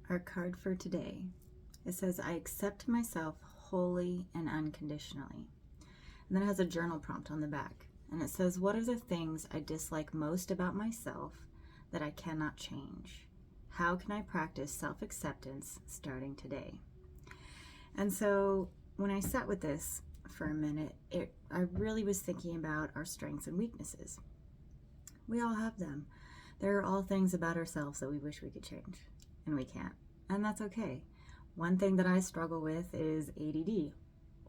Our card for today, it says, I accept myself wholly and unconditionally. And then it has a journal prompt on the back. And it says, what are the things I dislike most about myself that I cannot change? How can I practice self-acceptance starting today? And so when I sat with this for a minute, I really was thinking about our strengths and weaknesses. We all have them. There are all things about ourselves that we wish we could change, and we can't. And that's okay. One thing that I struggle with is ADD.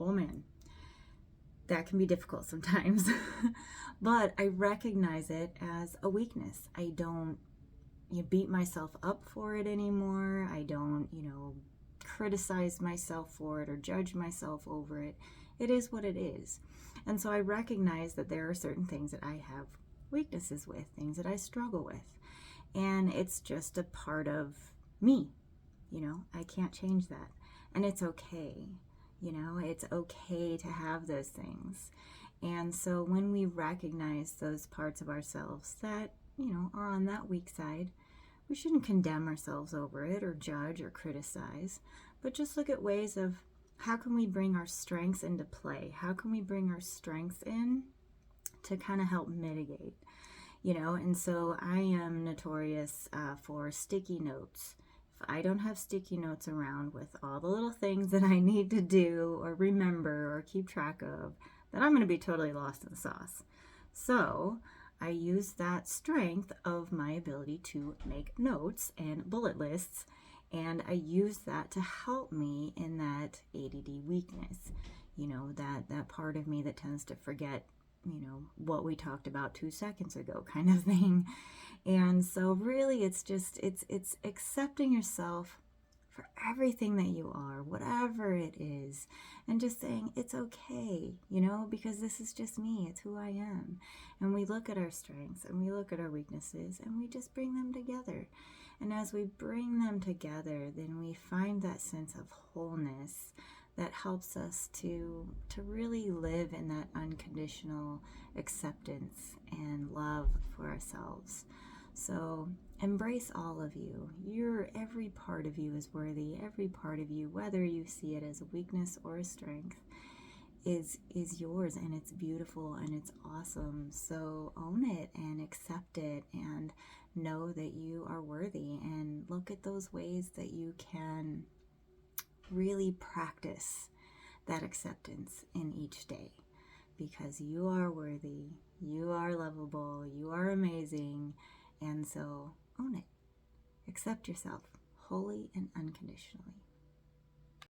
Oh man, that can be difficult sometimes. But I recognize it as a weakness. I don't beat myself up for it anymore. I don't, criticize myself for it or judge myself over it. It is what it is. And so I recognize that there are certain things that I have weaknesses with, things that I struggle with. And it's just a part of me. I can't change that. And it's okay. It's okay to have those things. And so when we recognize those parts of ourselves that, are on that weak side, we shouldn't condemn ourselves over it or judge or criticize, but just look at ways of how can we bring our strengths into play? How can we bring our strengths in to kind of help mitigate? And so I am notorious for sticky notes. If I don't have sticky notes around with all the little things that I need to do or remember or keep track of, then I'm going to be totally lost in the sauce. So I use that strength of my ability to make notes and bullet lists, and I use that to help me in that ADD weakness. That part of me that tends to forget what we talked about 2 seconds ago kind of thing. And so really it's accepting yourself for everything that you are, whatever it is, and just saying it's okay, because this is just me, it's who I am. And we look at our strengths and we look at our weaknesses and we just bring them together. And as we bring them together, then we find that sense of wholeness that helps us to really live in that unconditional acceptance and love for ourselves. So embrace all of you. Every part of you is worthy. Every part of you, whether you see it as a weakness or a strength, is yours, and it's beautiful and it's awesome. So own it and accept it and know that you are worthy, and look at those ways that you can really practice that acceptance in each day, because you are worthy, you are lovable, you are amazing. And so own it. Accept yourself wholly and unconditionally.